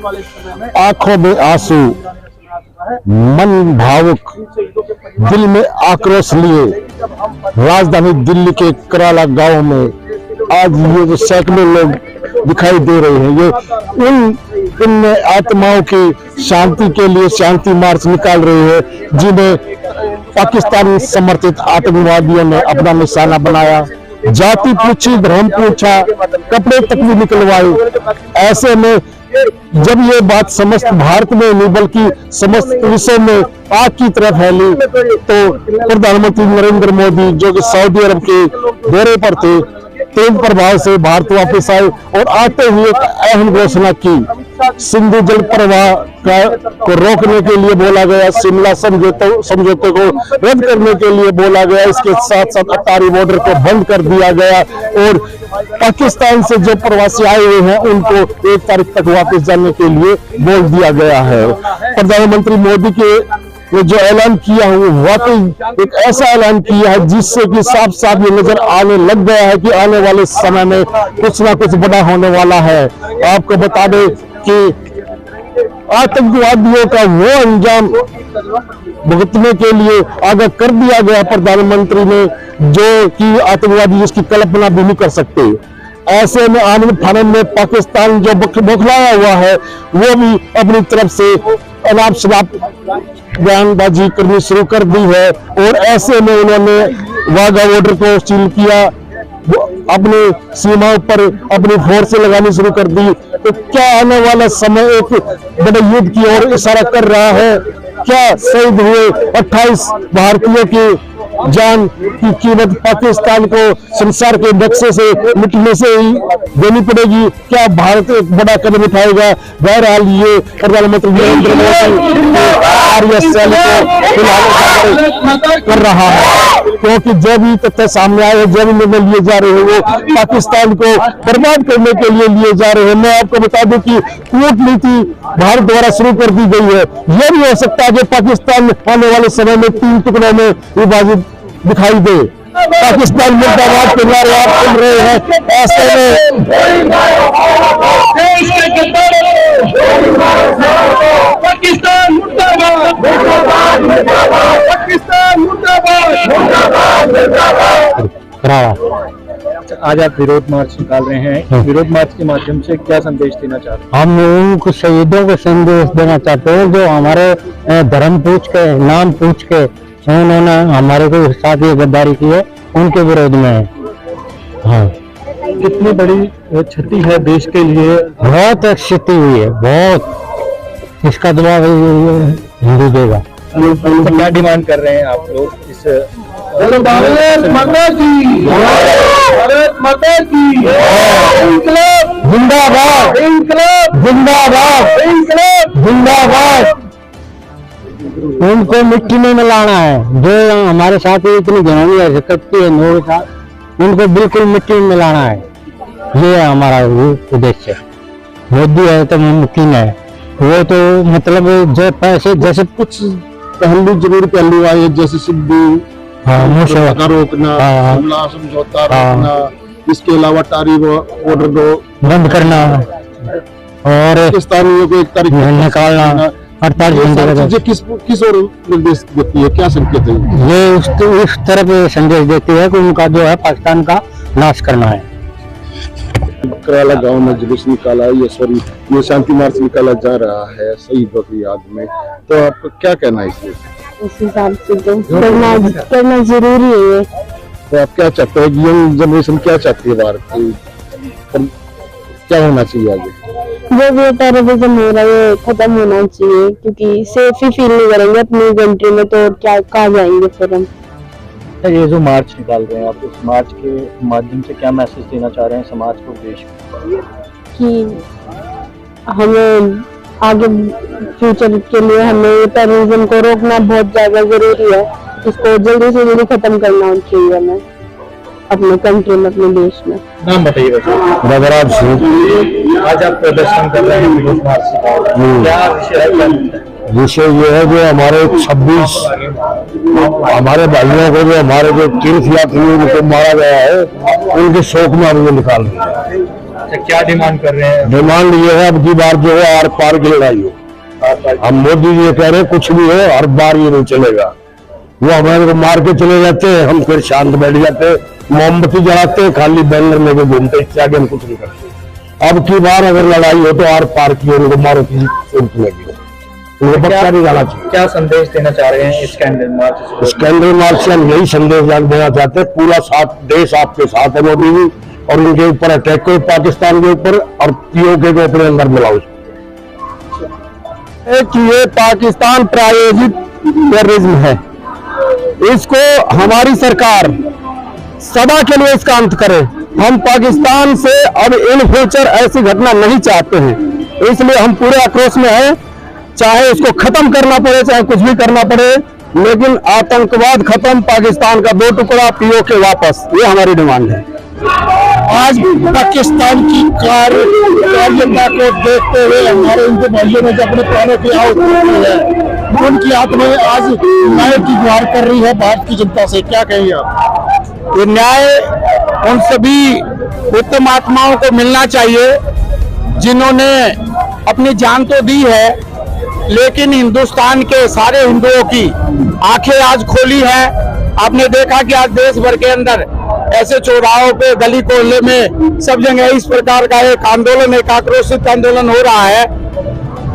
आंखों में आंसू, मन भावुक, दिल में आक्रोश लिए राजधानी दिल्ली के कराला गांव में आज ये जो सैकड़ों लोग दिखाई दे रहे हैं, ये इन आत्माओं की शांति के लिए शांति मार्च निकाल रहे हैं, जिन्हें पाकिस्तान समर्थित आतंकवादियों ने अपना निशाना बनाया। जाति पूछी, धर्म पूछा, कपड़े तक भी निकलवाए। ऐसे में जब ये बात समस्त भारत में नहीं बल्कि समस्त विश्व में आग की तरह फैली, तो प्रधानमंत्री नरेंद्र मोदी जो कि सऊदी अरब के दौरे पर थे, तेज प्रभाव से भारत वापस आए और आते हुए एक अहम घोषणा की। सिंधु जल प्रवाह को रोकने के लिए बोला गया, शिमला समझौते को रद्द करने के लिए बोला गया, इसके साथ साथ अटारी बॉर्डर को बंद कर दिया गया और पाकिस्तान से जो प्रवासी आए हुए हैं उनको 1 तारीख तक वापस जाने के लिए बोल दिया गया है। प्रधानमंत्री मोदी के जो ऐलान किया है वो वाकई एक ऐसा ऐलान किया है जिससे कि साफ साफ ये नजर आने लग गया है कि आने वाले समय में कुछ ना कुछ बड़ा होने वाला है। आपको बता दें कि आतंकवादियों का वो अंजाम भुगतने के लिए आगाह कर दिया गया प्रधानमंत्री ने, जो कि आतंकवादी जिसकी कल्पना भी नहीं कर सकते। ऐसे में आमने फानन में पाकिस्तान जो बौखलाया हुआ है वो भी अपनी तरफ से अनाप शनाप बयानबाजी करनी शुरू कर दी है और ऐसे में उन्होंने वाघा बॉर्डर को सील किया, अपनी सीमाओं पर अपनी फोर्सें लगानी शुरू कर दी। तो क्या आने वाला समय एक बड़े युद्ध की ओर इशारा कर रहा है? क्या शहीद हुए 28 भारतीयों की जान की कीमत पाकिस्तान को संसार के नक्शे से मिटने से ही देनी पड़ेगी? क्या भारत एक बड़ा कदम उठाएगा? बहरहाल ये प्रधानमंत्री नरेंद्र मोदी आरएसएल को फिलहाल कर रहा है, क्योंकि जो भी तथ्य सामने आए, जो भी निर्णय लिए जा रहे हैं वो पाकिस्तान को बर्बाद करने के लिए लिए जा रहे हैं। मैं आपको बता दूं कि कूटनीति भारत द्वारा शुरू कर दी गई है। यह भी हो सकता है कि पाकिस्तान आने वाले समय में 3 टुकड़ों में विभाजित दिखाई दे। पाकिस्तान मुर्दाबाद के नारे आप सुन रहे हैं। ऐसे में पाकिस्तान मुर्दाबाद, पाकिस्तान मुर्दाबाद। आज आप विरोध मार्च निकाल रहे हैं, विरोध मार्च के माध्यम से क्या संदेश देना चाहते हैं? हम उनको शहीदों को संदेश देना चाहते हैं जो हमारे धर्म पूछ के, नाम पूछ के उन्होंने हमारे को साथ ये गद्दारी की है, उनके विरोध में है। हाँ, कितनी बड़ी क्षति है देश के लिए? बहुत क्षति हुई है, बहुत। इसका जवाब हिंदू देगा। तो क्या डिमांड कर रहे हैं आप लोग इस? भारत माता की, भारत माता की जिंदाबाद, जिंदाबाद, जिंदाबाद। उनको मिट्टी में मिलाना है। जो हमारे साथ इतनी घिनौनी हरकत की है नूर का, उनको बिल्कुल मिट्टी में मिलाना है। ये है हमारा उद्देश्य। मोदी है तो मुमकिन है, वो तो मतलब जो पैसे जैसे कुछ पहलू जरूर पहलू आए, जैसे सिद्धू का रोकना, शिमला समझौता रोकना, इसके अलावा टारी बॉर्डर को बंद करना और पाकिस्तानियों को 1 तारीख निकालना, 48 घंटे किस ओर निर्देश देती है? क्या संकेत है ये? उस तरफ संदेश देती है कि उनका जो है पाकिस्तान का नाश करना है। कराला गांव में जुलूस निकाला, ये शांति मार्च निकाला जा रहा है शहीदों की याद में, तो आपका क्या कहना है इसमें? उस हिसाब से तो करना जरूरी है। तो आप क्या चाहते हैं? यंग जनरेशन क्या चाहती है भारत की? क्या होना चाहिए आगे? जो भी टेररिज्म हो रहा है ये खत्म होना चाहिए, क्योंकि सेफ ही फील नहीं करेंगे अपनी कंट्री में तो क्या कहाँ जाएंगे फिर हम। ये जो मार्च निकाल रहे हैं आप, इस मार्च के माध्यम से क्या मैसेज देना चाह रहे हैं समाज को, देश को? कि हमें आगे फ्यूचर के लिए हमें टेररिज्म को रोकना बहुत ज्यादा जरूरी है। इसको जल्दी से जल्दी खत्म करना चाहिए हमें अपने कंट्री में, अपने देश में। नाम बताइए वैसे। आज आप प्रदर्शन कर रहे हैं, विरोध मार्च, क्या विषय है? विषय ये है जो हमारे 26 हमारे भाइयों को जो हमारे जो तीर्थ यात्री उनको मारा गया है, उनके शोक में हम ये निकाल रहे हैं। अच्छा, क्या डिमांड कर रहे हैं? डिमांड ये है अब की बार जो है आर पार की लड़ाई हो। हम मोदी जी कह रहे हैं कुछ भी हो, हर बार ये नहीं चलेगा। वो हमारे को मार के चले जाते हैं, हम फिर शांत बैठ जाते हैं, मोमबत्ती जलाते हैं, खाली बैनर लेके घूमते, इससे आगे हम कुछ नहीं करते। अब की बार अगर लड़ाई हो तो आर पार की उनको मारो की जरूरत लगी, उनको बख्शा नहीं जाना चाहिए। क्या संदेश देना चाह रहे हैं इस कैंडल मार्च से? इस कैंडल मार्च से हम यही संदेश देना चाहते हैं, पूरा साथ देश आपके साथ है मोदी जी, और उनके ऊपर अटैक करो पाकिस्तान के ऊपर, और पीओके को अपने अंदर मिलाओ कि ये पाकिस्तान प्रायोजित टेररिज्म है। इसको हमारी सरकार सदा के लिए इसका अंत करे। हम पाकिस्तान से अब इन फ्यूचर ऐसी घटना नहीं चाहते हैं, इसलिए हम पूरे आक्रोश में हैं। चाहे इसको खत्म करना पड़े, चाहे कुछ भी करना पड़े, लेकिन आतंकवाद खत्म, पाकिस्तान का 2 टुकड़ा, पीओके वापस, ये हमारी डिमांड है। आज पाकिस्तान की कार्यता को देखते हुए हमारे हिंदू भाइयों ने जो अपने प्राणों की आहुति दी है, उनकी आत्मा आज न्याय की गुहार कर रही है भारत की जनता से। क्या कहेंगे आप? ये न्याय उन सभी उत्तम आत्माओं को मिलना चाहिए जिन्होंने अपनी जान तो दी है, लेकिन हिंदुस्तान के सारे हिंदुओं की आंखें आज खोली है। आपने देखा कि आज देश भर के अंदर ऐसे चौराहों पे, गली कोल्हे में, सब जगह इस प्रकार का एक आंदोलन, एक आक्रोशित आंदोलन हो रहा है।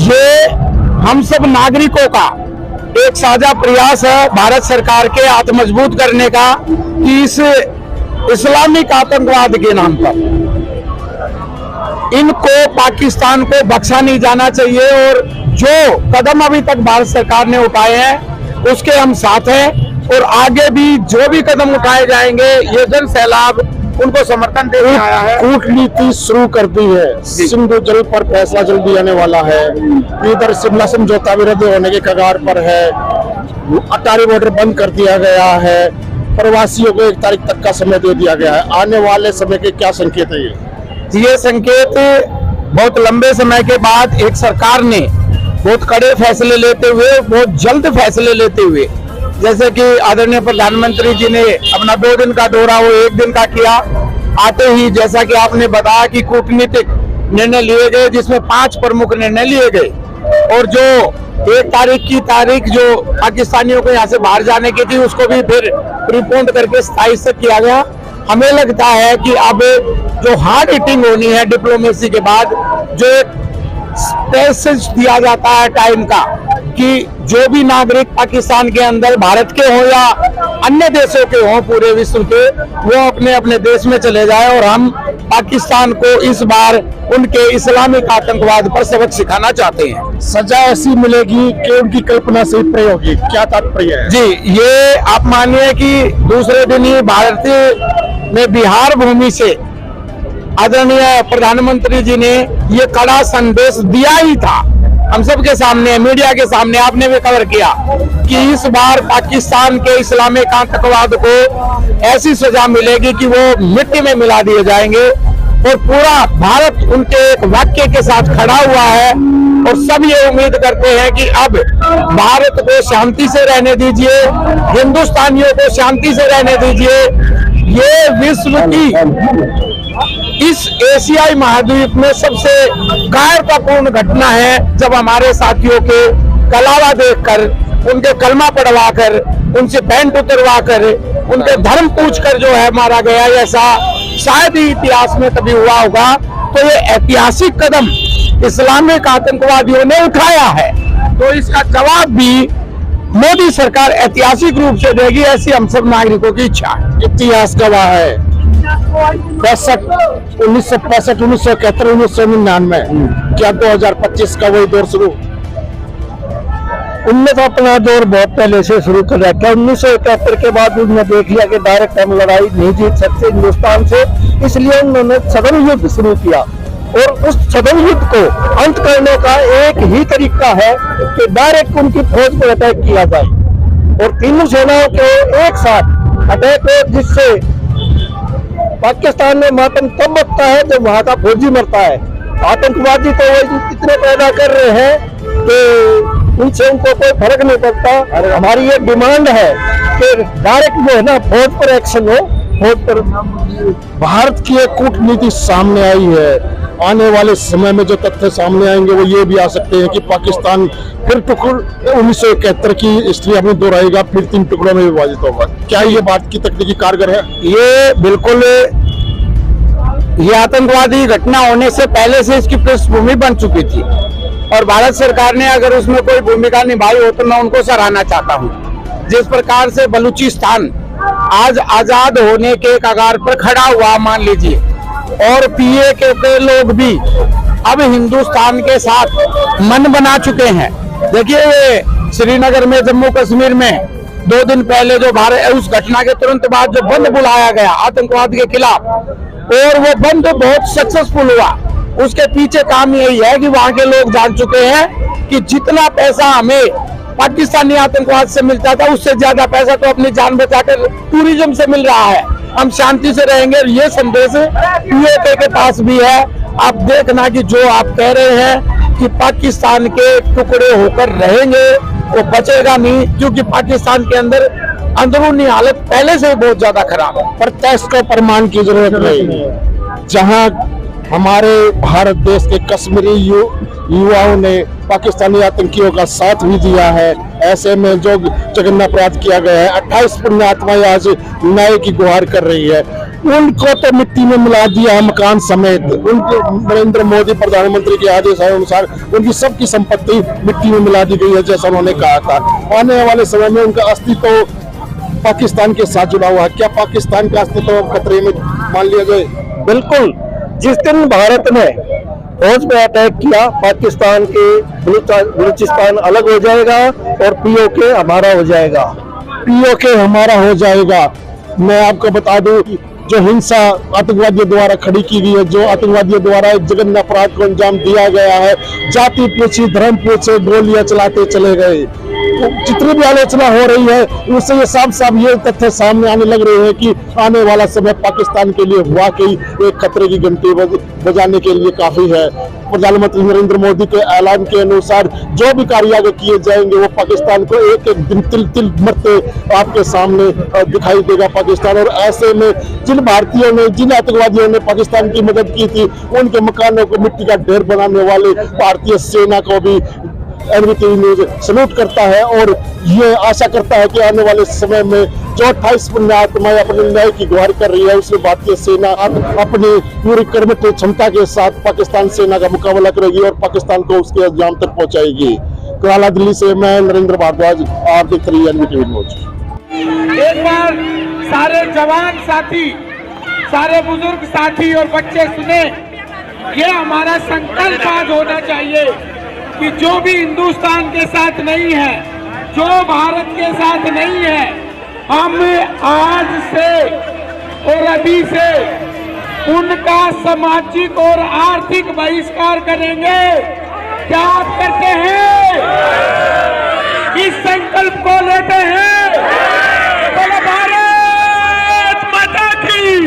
ये हम सब नागरिकों का एक साझा प्रयास है भारत सरकार के आत्ममजबूत करने का, कि इस इस्लामिक आतंकवाद के नाम पर इनको, पाकिस्तान को बख्शा नहीं जाना चाहिए। और जो कदम अभी तक भारत सरकार ने उठाए हैं उसके हम साथ हैं, और आगे भी जो भी कदम उठाए जाएंगे, ये जन सैलाब उनको समर्थन देने आया है। कूटनीति शुरू कर दी है, सिंधु जल पर फैसला जल्दी आने वाला है, इधर शिमला समझौता भी रद्द होने के कगार पर है, अटारी बॉर्डर बंद कर दिया गया है, प्रवासियों को 1 तारीख तक का समय दे दिया गया है। आने वाले समय के क्या संकेत है? ये संकेत बहुत लंबे समय के बाद एक सरकार ने बहुत कड़े फैसले लेते हुए, बहुत जल्द फैसले लेते हुए, जैसे कि आदरणीय प्रधानमंत्री जी ने अपना 2 दिन का दौरा वो 1 दिन का किया, आते ही जैसा कि आपने बताया कि कूटनीतिक निर्णय लिए गए, जिसमें 5 प्रमुख निर्णय लिए गए, और जो 1 तारीख की तारीख जो पाकिस्तानियों को यहाँ से बाहर जाने की थी, उसको भी फिर प्रीपोन करके 27 तक किया गया। हमें लगता है कि अब जो हार्ड हिटिंग होनी है डिप्लोमेसी के बाद, जो एक पैसेज दिया जाता है टाइम का, कि जो भी नागरिक पाकिस्तान के अंदर, भारत के हो या अन्य देशों के हो, पूरे विश्व के, वो अपने अपने देश में चले जाए, और हम पाकिस्तान को इस बार उनके इस्लामिक आतंकवाद पर सबक सिखाना चाहते हैं। सजा ऐसी मिलेगी कि उनकी कल्पना से प्रयोग होगी, क्या तात्पर्य है? जी, ये आप मानिए कि दूसरे दिन ही भारतीय में बिहार भूमि से आदरणीय प्रधानमंत्री जी ने ये कड़ा संदेश दिया ही था, हम सबके सामने, मीडिया के सामने, आपने भी कवर किया कि इस बार पाकिस्तान के इस्लामिक आतंकवाद को ऐसी सजा मिलेगी कि वो मिट्टी में मिला दिए जाएंगे, और पूरा भारत उनके एक वाक्य के साथ खड़ा हुआ है। और सब ये उम्मीद करते हैं कि अब भारत को शांति से रहने दीजिए, हिंदुस्तानियों को शांति से रहने दीजिए। ये विश्व की, इस एशियाई महाद्वीप में सबसे कायरतापूर्ण घटना है, जब हमारे साथियों के कलावा देखकर, उनके कलमा पढ़वाकर, उनसे पैंट उतरवाकर, उनके धर्म पूछकर जो है मारा गया। ऐसा शायद ही इतिहास में कभी हुआ होगा। तो ये ऐतिहासिक कदम इस्लामिक आतंकवादियों ने उठाया है, तो इसका जवाब भी मोदी सरकार ऐतिहासिक रूप से देगी, ऐसी हम सब नागरिकों की इच्छा है। इतिहास गवाह है 1965, 1971, 1999, क्या 2025 का वही दौर शुरू? उनने तो अपना दौर बहुत पहले से शुरू कर रखा था। 1971 के बाद उन्होंने देख लिया कि डायरेक्ट हम लड़ाई नहीं जीत सकते हिंदुस्तान से, इसलिए उन्होंने सघन युद्ध शुरू किया, और उस सघन युद्ध को अंत करने का एक ही तरीका है कि डायरेक्ट उनकी फौज पर अटैक किया जाए, और तीनों सेनाओं के एक साथ अटैक हो, जिससे पाकिस्तान में मातम तब बचता है जब वहां का फौजी मरता है। आतंकवादी तो वो इतने पैदा कर रहे हैं कि उनसे उनको कोई फर्क नहीं पड़ता। हमारी ये डिमांड है कि डायरेक्ट जो है ना फौज पर एक्शन हो। फौज पर भारत की एक कूटनीति सामने आई है। आने वाले समय में जो तथ्य सामने आएंगे वो ये भी आ सकते हैं कि पाकिस्तान फिर टुकड़ 1971 की स्थिति अपनी दोहराएगा, फिर 3 टुकड़ों में विभाजित होगा। क्या ये बात की तकनीकी कारगर है? ये बिल्कुल, ये आतंकवादी घटना होने से पहले से इसकी पृष्ठभूमि बन चुकी थी और भारत सरकार ने अगर उसमें कोई भूमिका निभाई हो तो मैं उनको सराहना चाहता हूँ। जिस प्रकार से बलूचिस्तान आज आजाद होने के कगार पर खड़ा हुआ मान लीजिए, और पीएके के लोग भी अब हिंदुस्तान के साथ मन बना चुके हैं। देखिए ये श्रीनगर में, जम्मू कश्मीर में 2 दिन पहले जो भारत, उस घटना के तुरंत बाद जो बंद बुलाया गया आतंकवाद के खिलाफ, और वो बंद बहुत सक्सेसफुल हुआ। उसके पीछे काम यही है कि वहां के लोग जान चुके हैं कि जितना पैसा हमें पाकिस्तानी आतंकवाद से मिलता था उससे ज्यादा पैसा तो अपनी जान बचाकर टूरिज्म से मिल रहा है। हम शांति से रहेंगे। ये संदेश पीएके के पास भी है। आप देखना कि जो आप कह रहे हैं कि पाकिस्तान के टुकड़े होकर रहेंगे, वो बचेगा नहीं, क्योंकि पाकिस्तान के अंदर अंदरूनी हालत पहले से ही बहुत ज्यादा खराब है। प्रत्यक्ष को प्रमाण की जरूरत नहीं। जहां हमारे भारत देश के कश्मीरी युवाओं ने पाकिस्तानी आतंकियों का साथ भी दिया है, ऐसे में जो जघन्य अपराध किया गया है, 28 पुण्य आत्माएं आज न्याय की गुहार कर रही है। उनको तो मिट्टी में मिला दिया मकान समेत। उनके नरेंद्र मोदी प्रधानमंत्री के आदेश अनुसार उनकी सबकी संपत्ति मिट्टी में मिला दी गई है, जैसा उन्होंने कहा था। आने वाले समय में उनका अस्तित्व पाकिस्तान के साथ जुड़ा हुआ है। क्या पाकिस्तान का अस्तित्व खतरे में मान लिया जाए? बिल्कुल। जिस दिन भारत ने फौज पे अटैक किया, पाकिस्तान के बलूचिस्तान अलग हो जाएगा और पीओके हमारा हो जाएगा। पीओके हमारा हो जाएगा। मैं आपको बता दूं कि जो हिंसा आतंकवादियों द्वारा खड़ी की गई है, जो आतंकवादियों द्वारा एक जघन्य अपराध को अंजाम दिया गया है, जाति पूछी धर्म पूछे गोलियां चलाते चले गए, जितनी भी आलोचना हो रही है उससे ये साफ साफ ये तथ्य सामने आने लग रहे हैं कि आने वाला समय पाकिस्तान के लिए वाकई एक खतरे की घंटी बजाने के लिए काफी है। प्रधानमंत्री नरेंद्र मोदी के ऐलान के अनुसार जो भी कार्य आगे किए जाएंगे वो पाकिस्तान को एक एक दिन तिल तिल मरते आपके सामने दिखाई देगा पाकिस्तान। और ऐसे में जिन भारतीयों ने, जिन आतंकवादियों ने पाकिस्तान की मदद की थी, उनके मकानों को मिट्टी का ढेर बनाने वाले भारतीय सेना को भी एनडीटीवी न्यूज सल्यूट करता है और ये आशा करता है कि आने वाले समय में जो 28 पुण्य आत्माएं अपने न्याय की गुहार कर रही है, उसमें भारतीय सेना अपनी पूरी कर्मठ क्षमता के साथ पाकिस्तान सेना का मुकाबला करेगी और पाकिस्तान को उसके अंजाम तक पहुंचाएगी। कराला दिल्ली से मैं नरेंद्र भारद्वाज, आप देख रही है एनडीटीवी न्यूज। एक बार सारे जवान साथी, सारे बुजुर्ग साथी और बच्चे सुने, ये हमारा संकल्प आज होना चाहिए कि जो भी हिंदुस्तान के साथ नहीं है, जो भारत के साथ नहीं है, हम आज से और अभी से उनका सामाजिक और आर्थिक बहिष्कार करेंगे। क्या आप करते हैं? इस संकल्प को लेते हैं? बोलो भारत माता की।